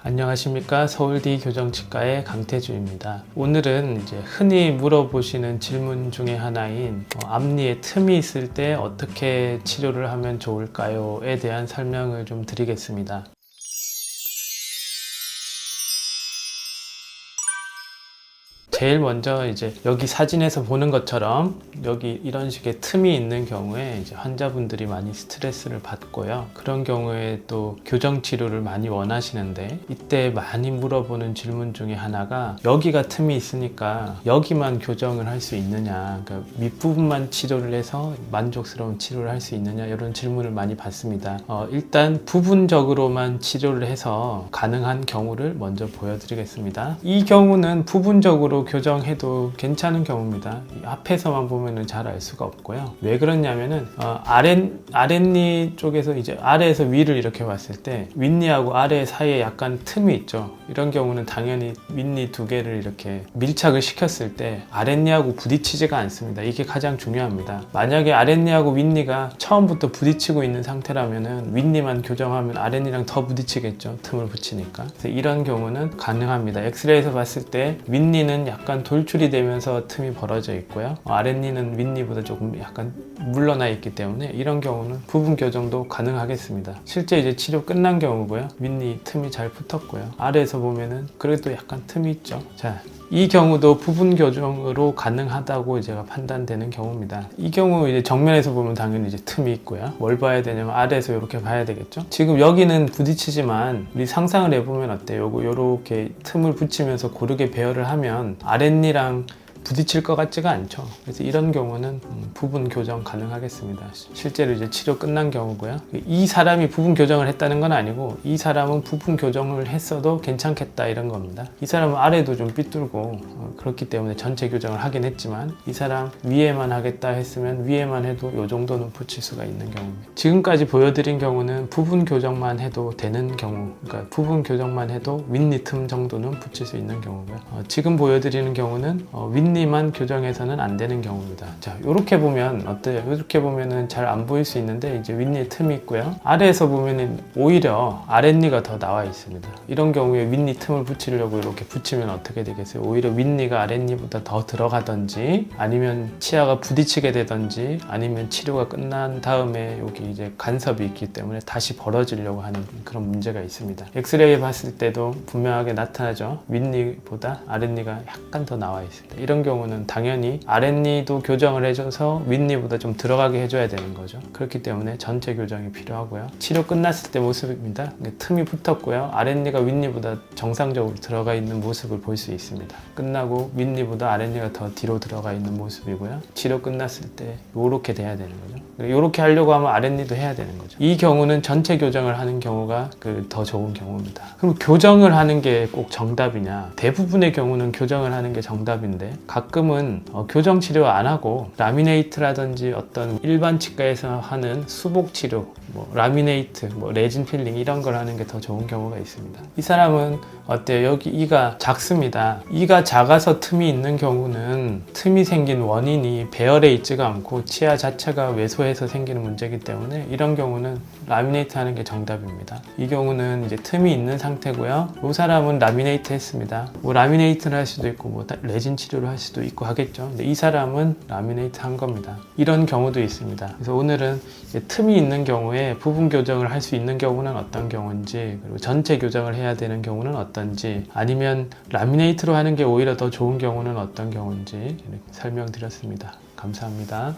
안녕하십니까. 서울대 교정치과의 강태주입니다. 오늘은 이제 흔히 물어보시는 질문 중에 하나인 앞니에 틈이 있을 때 어떻게 치료를 하면 좋을까요?에 대한 설명을 좀 드리겠습니다. 제일 먼저 이제 여기 사진에서 보는 것처럼 여기 이런 식의 틈이 있는 경우에 이제 환자분들이 많이 스트레스를 받고요. 그런 경우에 또 교정 치료를 많이 원하시는데 이때 많이 물어보는 질문 중에 하나가 여기가 틈이 있으니까 여기만 교정을 할 수 있느냐, 그러니까 밑부분만 치료를 해서 만족스러운 치료를 할 수 있느냐, 이런 질문을 많이 받습니다. 일단 부분적으로만 치료를 해서 가능한 경우를 먼저 보여드리겠습니다. 이 경우는 부분적으로 교정해도 괜찮은 경우입니다. 앞에서만 보면은 잘 알 수가 없고요. 왜 그러냐면은 아랫니 쪽에서 이제 아래에서 위를 이렇게 봤을 때 윗니하고 아래 사이에 약간 틈이 있죠. 이런 경우는 당연히 윗니 두 개를 이렇게 밀착을 시켰을 때 아랫니하고 부딪히지가 않습니다. 이게 가장 중요합니다. 만약에 아랫니하고 윗니가 처음부터 부딪히고 있는 상태라면은 윗니만 교정하면 아랫니랑 더 부딪히겠죠. 틈을 붙이니까. 그래서 이런 경우는 가능합니다. 엑스레이에서 봤을 때 윗니는 약간 돌출이 되면서 틈이 벌어져 있고요. 아랫니는 윗니보다 조금 약간 물러나 있기 때문에 이런 경우는 부분 교정도 가능하겠습니다. 실제 이제 치료 끝난 경우고요. 윗니 틈이 잘 붙었고요. 아래에서 보면은 그래도 약간 틈이 있죠. 자, 이 경우도 부분 교정으로 가능하다고 제가 판단되는 경우입니다. 이 경우 이제 정면에서 보면 당연히 이제 틈이 있고요. 뭘 봐야 되냐면 아래에서 이렇게 봐야 되겠죠. 지금 여기는 부딪히지만 우리 상상을 해보면 어때요? 요렇게 틈을 붙이면서 고르게 배열을 하면 아랫니랑 부딪힐 것 같지가 않죠. 그래서 이런 경우는 부분 교정 가능하겠습니다. 실제로 이제 치료 끝난 경우고요. 이 사람이 부분 교정을 했다는 건 아니고 이 사람은 부분 교정을 했어도 괜찮겠다 이런 겁니다. 이 사람은 아래도 좀 삐뚤고 그렇기 때문에 전체 교정을 하긴 했지만 이 사람 위에만 하겠다 했으면 위에만 해도 이 정도는 붙일 수가 있는 경우입니다. 지금까지 보여드린 경우는 부분 교정만 해도 되는 경우, 그러니까 부분 교정만 해도 윗니 틈 정도는 붙일 수 있는 경우고요. 지금 보여드리는 경우는 윗니만 교정해서는 안 되는 경우입니다. 자, 이렇게 보면 어때요? 이렇게 보면은 잘 안 보일 수 있는데 이제 윗니에 틈이 있고요. 아래에서 보면은 오히려 아랫니가 더 나와 있습니다. 이런 경우에 윗니 틈을 붙이려고 이렇게 붙이면 어떻게 되겠어요? 오히려 윗니가 아랫니보다 더 들어가든지 아니면 치아가 부딪히게 되든지 아니면 치료가 끝난 다음에 여기 이제 간섭이 있기 때문에 다시 벌어지려고 하는 그런 문제가 있습니다. 엑스레이 봤을 때도 분명하게 나타나죠. 윗니보다 아랫니가 약간 더 나와 있습니다. 이런 경우는 당연히 아랫니도 교정을 해줘서 윗니보다 좀 들어가게 해줘야 되는 거죠. 그렇기 때문에 전체 교정이 필요하고요. 치료 끝났을 때 모습입니다. 틈이 붙었고요. 아랫니가 윗니보다 정상적으로 들어가 있는 모습을 볼 수 있습니다. 끝나고 윗니보다 아랫니가 더 뒤로 들어가 있는 모습이고요. 치료 끝났을 때 이렇게 돼야 되는 거죠. 이렇게 하려고 하면 아랫니도 해야 되는 거죠. 이 경우는 전체 교정을 하는 경우가 더 좋은 경우입니다. 그럼 교정을 하는 게 꼭 정답이냐? 대부분의 경우는 교정을 하는 게 정답인데 가끔은 교정 치료 안 하고 라미네이트라든지 어떤 일반 치과에서 하는 수복 치료, 라미네이트, 레진 필링 이런 걸 하는 게 더 좋은 경우가 있습니다. 이 사람은 어때요? 여기 이가 작습니다. 이가 작아서 틈이 있는 경우는 틈이 생긴 원인이 배열에 있지가 않고 치아 자체가 왜소해서 생기는 문제이기 때문에 이런 경우는 라미네이트 하는 게 정답입니다. 이 경우는 이제 틈이 있는 상태고요. 이 사람은 라미네이트 했습니다. 라미네이트를 할 수도 있고 레진 치료를 할 수도 있고 하겠죠. 근데 이 사람은 라미네이트 한 겁니다. 이런 경우도 있습니다. 그래서 오늘은 틈이 있는 경우에 부분 교정을 할 수 있는 경우는 어떤 경우인지, 그리고 전체 교정을 해야 되는 경우는 어떤지, 아니면 라미네이트로 하는 게 오히려 더 좋은 경우는 어떤 경우인지 이렇게 설명드렸습니다. 감사합니다.